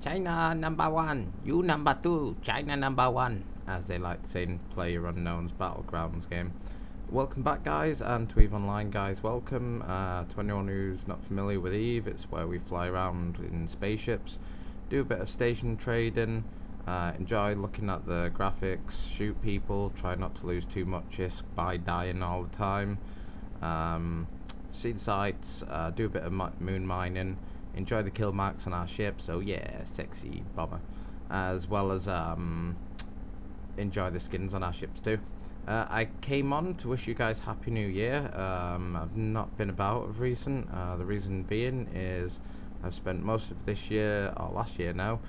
China #1, you #2, China #1, as they like to say in PlayerUnknown's Battlegrounds game. Welcome back, guys, and to EVE Online, guys, welcome. To anyone who's not familiar with EVE, it's where we fly around in spaceships, do a bit of station trading, enjoy looking at the graphics, shoot people, try not to lose too much ISK by dying all the time, see the sights, do a bit of moon mining, enjoy the kill marks on our ship, so yeah, sexy bomber, as well as enjoy the skins on our ships too. I came on to wish you guys Happy New Year. I've not been about of recent. The reason being is I've spent most of this year, or last year now,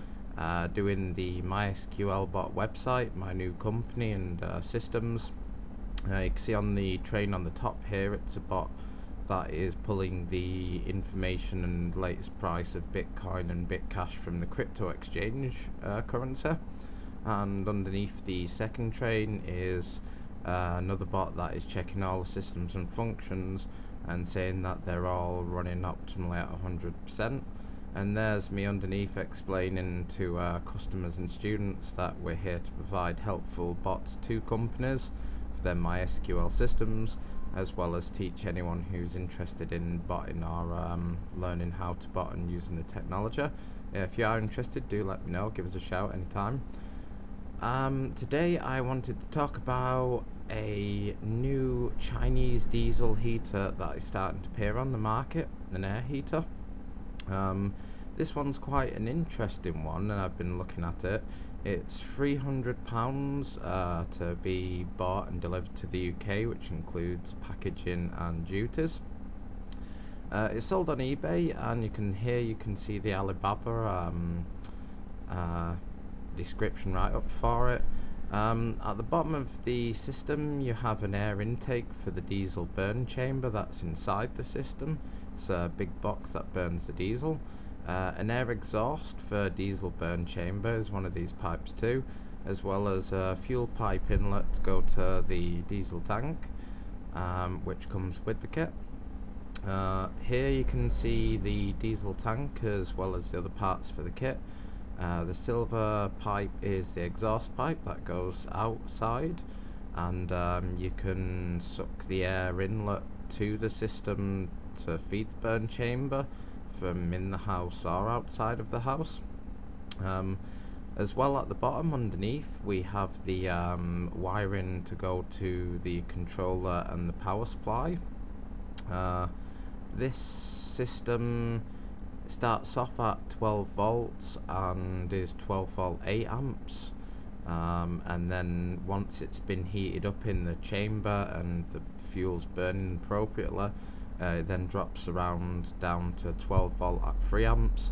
doing the MySQL bot website, my new company and systems. You can see on the train on the top here, it's a bot that is pulling the information and latest price of Bitcoin and Bitcash from the crypto exchange currency. And underneath the second train is another bot that is checking all the systems and functions and saying that they're all running optimally at 100%. And there's me underneath explaining to customers and students that we're here to provide helpful bots to companies for their MySQL systems, as well as teach anyone who's interested in botting or learning how to bot and using the technology. If you are interested, do let me know, give us a shout anytime. Today I wanted to talk about a new Chinese diesel heater that is starting to appear on the market, an air heater. This one's quite an interesting one, and I've been looking at it. It's £300 to be bought and delivered to the UK, which includes packaging and duties. It's sold on eBay, and you can see the Alibaba description right up for it. At the bottom of the system you have an air intake for the diesel burn chamber that's inside the system. It's a big box that burns the diesel. An air exhaust for diesel burn chamber is one of these pipes too, as well as a fuel pipe inlet to go to the diesel tank, which comes with the kit. Here you can see the diesel tank as well as the other parts for the kit. The silver pipe is the exhaust pipe that goes outside, and you can suck the air inlet to the system to feed the burn chamber from in the house or outside of the house. As well, at the bottom underneath we have the wiring to go to the controller and the power supply. This system starts off at 12 volts and is 12 volt 8 amps, and then once it's been heated up in the chamber and the fuel's burning appropriately, it then drops around down to 12 volt at 3 amps,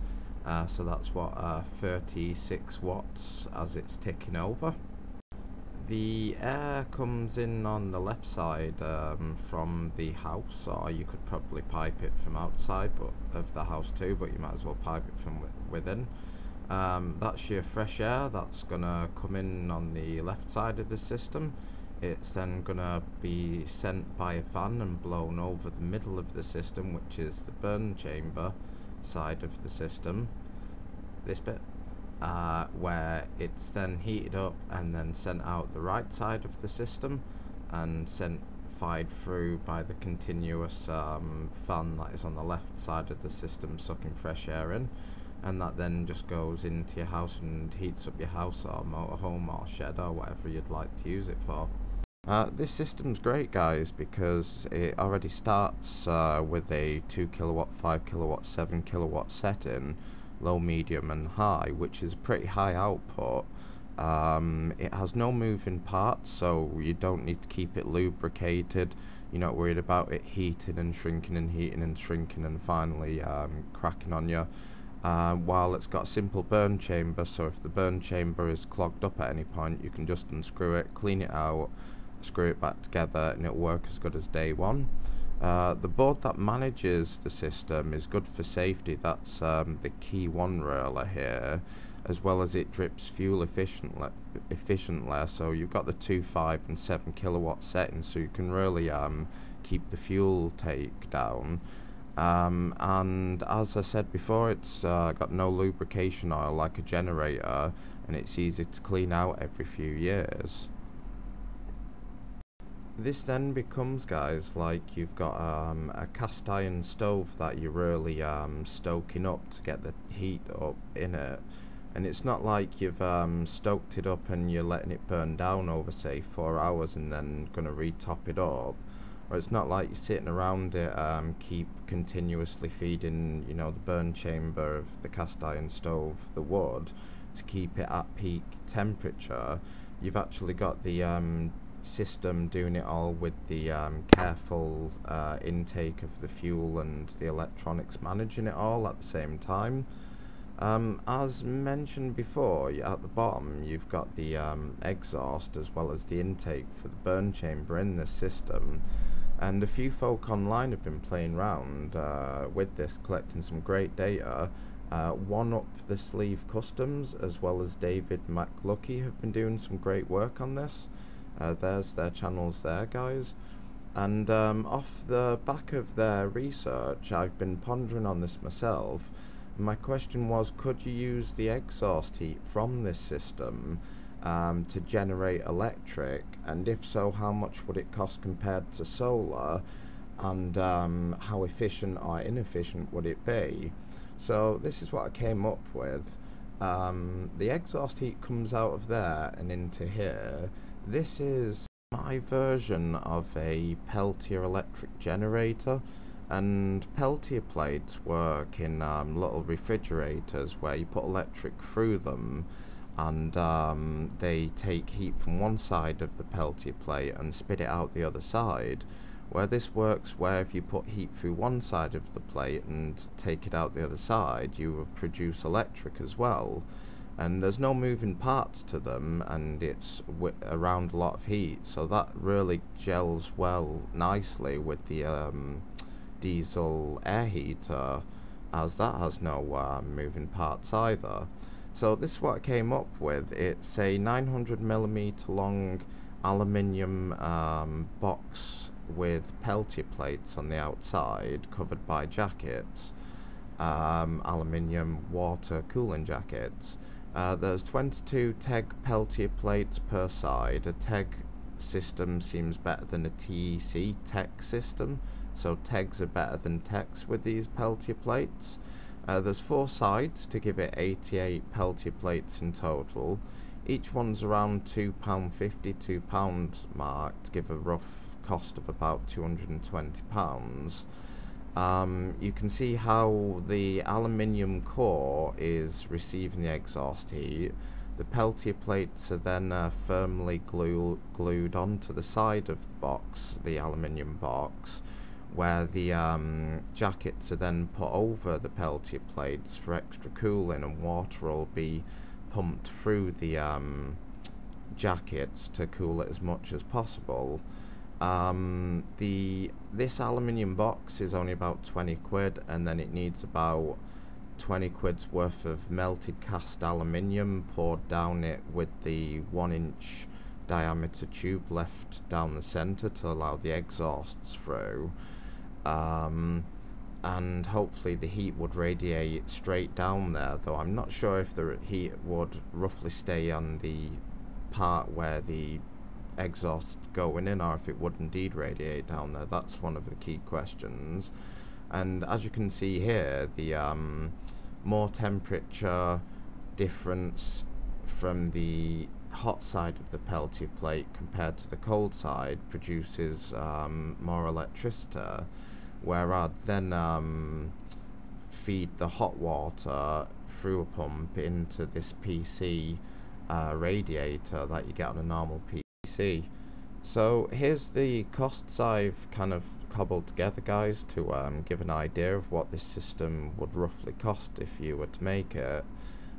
so that's what 36 watts as it's ticking over. The air comes in on the left side from the house, or you could probably pipe it from outside of the house too, but you might as well pipe it from within. That's your fresh air that's gonna come in on the left side of the system. It's then gonna be sent by a fan and blown over the middle of the system, which is the burn chamber side of the system, this bit. Where it's then heated up and then sent out the right side of the system and fired through by the continuous fan that is on the left side of the system, sucking fresh air in, and that then just goes into your house and heats up your house or motorhome or shed or whatever you'd like to use it for. This system's great, guys, because it already starts with a 2 kilowatt, 5 kilowatt, 7 kilowatt setting, low, medium and high, which is pretty high output. It has no moving parts, so you don't need to keep it lubricated. You're not worried about it heating and shrinking and heating and shrinking and finally cracking on you. While it's got a simple burn chamber, so if the burn chamber is clogged up at any point, you can just unscrew it, clean it out, screw it back together, and it'll work as good as day one. The board that manages the system is good for safety. That's the key one really here, as well as it drips fuel efficiently. So you've got the 2, 5 and 7 kilowatt settings, so you can really keep the fuel take down. And as I said before, it's got no lubrication oil like a generator, and it's easy to clean out every few years. This then becomes, guys, like you've got a cast iron stove that you're really stoking up to get the heat up in it, and it's not like you've stoked it up and you're letting it burn down over say 4 hours and then gonna re-top it up, or it's not like you're sitting around it keep continuously feeding, you know, the burn chamber of the cast iron stove the wood to keep it at peak temperature. You've actually got the system doing it all with the careful intake of the fuel and the electronics managing it all at the same time. As mentioned before, at the bottom you've got the exhaust as well as the intake for the burn chamber in this system, and a few folk online have been playing around with this, collecting some great data. One Up the Sleeve Customs as well as David McLuckie have been doing some great work on this. There's their channels there, guys. And off the back of their research, I've been pondering on this myself. My question was, could you use the exhaust heat from this system to generate electric, and if so, how much would it cost compared to solar, and how efficient or inefficient would it be? So this is what I came up with. The exhaust heat comes out of there and into here. This is my version of a Peltier electric generator, and Peltier plates work in little refrigerators where you put electric through them, and they take heat from one side of the Peltier plate and spit it out the other side. Where this works, where if you put heat through one side of the plate and take it out the other side, you will produce electric as well. And there's no moving parts to them, and it's around a lot of heat, so that really gels well nicely with the diesel air heater, as that has no moving parts either. So this is what I came up with. It's a 900mm long aluminium box with Peltier plates on the outside, covered by jackets, aluminium water cooling jackets. There's 22 TEG Peltier plates per side. A TEG system seems better than a TEC TEC system, so TEGs are better than TECs with these Peltier plates. There's 4 sides to give it 88 Peltier plates in total. Each one's around £2.50, £2 mark, to give a rough cost of about £220. You can see how the aluminium core is receiving the exhaust heat. The Peltier plates are then firmly glued onto the side of the box, the aluminium box, where the jackets are then put over the Peltier plates for extra cooling, and water will be pumped through the jackets to cool it as much as possible. This aluminium box is only about 20 quid, and then it needs about 20 quid's worth of melted cast aluminium poured down it with the 1-inch diameter tube left down the center to allow the exhausts through, and hopefully the heat would radiate straight down there, though I'm not sure if the heat would roughly stay on the part where the exhausts going in, or if it would indeed radiate down there. That's one of the key questions. And as you can see here, the more temperature difference from the hot side of the Peltier plate compared to the cold side produces more electricity, where I'd then feed the hot water through a pump into this PC radiator that you get on a normal PC. So here's the costs I've kind of cobbled together, guys, to give an idea of what this system would roughly cost if you were to make it.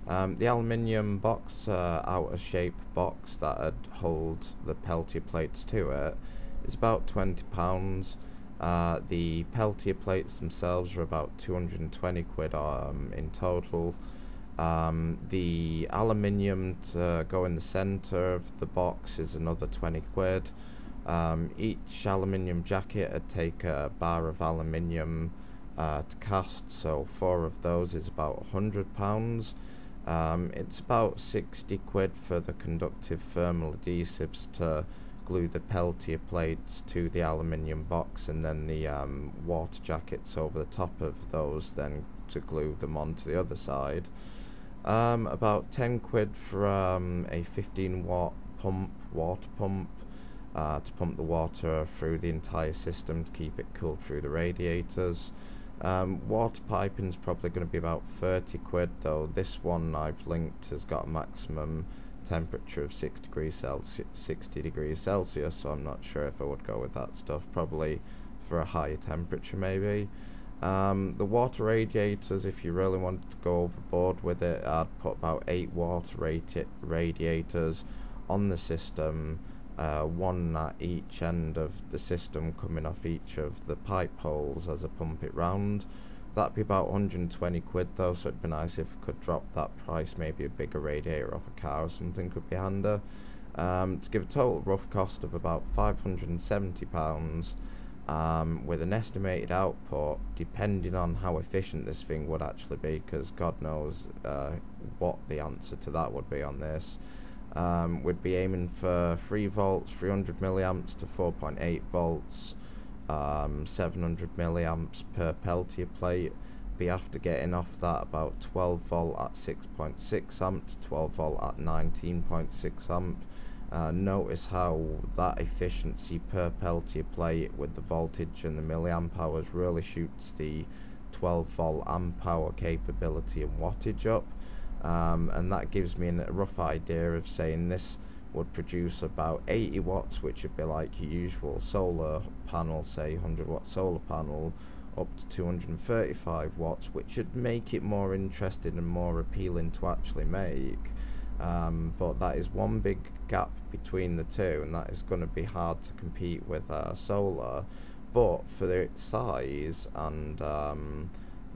The aluminium box, outer shape box that would hold the Peltier plates to it, is about £20. The Peltier plates themselves are about 220 quid in total. The aluminium to go in the center of the box is another 20 quid. Each aluminium jacket would take a bar of aluminium to cast, so 4 of those is about £100. It's about 60 quid for the conductive thermal adhesives to glue the Peltier plates to the aluminium box, and then the water jackets over the top of those then to glue them onto the other side. About 10 quid for a 15 watt water pump to pump the water through the entire system to keep it cooled through the radiators. Water piping's probably going to be about 30 quid, though this one I've linked has got a maximum temperature of 60 degrees Celsius, so I'm not sure if I would go with that stuff, probably for a higher temperature maybe. The water radiators, if you really wanted to go overboard with it, I'd put about 8 water radiators on the system, 1 at each end of the system coming off each of the pipe holes as I pump it round. That'd be about 120 quid though, so it'd be nice if I could drop that price. Maybe a bigger radiator off a car or something could be handy. To give a total rough cost of about £570, with an estimated output, depending on how efficient this thing would actually be, because God knows what the answer to that would be on this. We'd be aiming for 3 volts, 300 milliamps to 4.8 volts, 700 milliamps per Peltier plate. Be after getting off that about 12 volt at 6.6 amp to 12 volt at 19.6 amp. Notice how that efficiency per Peltier plate with the voltage and the milliamp hours really shoots the 12 volt amp hour capability and wattage up. And that gives me a rough idea of saying this would produce about 80 watts, which would be like your usual solar panel, say 100 watt solar panel, up to 235 watts, which should make it more interesting and more appealing to actually make. But that is one big gap between the two, and that is going to be hard to compete with solar. But for its size and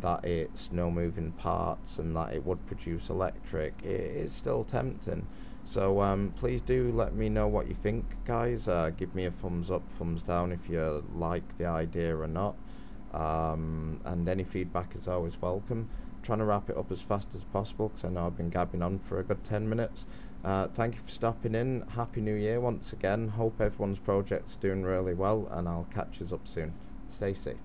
that it's no moving parts and that it would produce electric, it is still tempting. So please do let me know what you think, guys. Give me a thumbs up, thumbs down if you like the idea or not. And any feedback is always welcome. I'm trying to wrap it up as fast as possible because I know I've been gabbing on for a good 10 minutes. Thank you for stopping in. Happy New Year once again. Hope everyone's projects are doing really well, and I'll catch you up soon. Stay safe.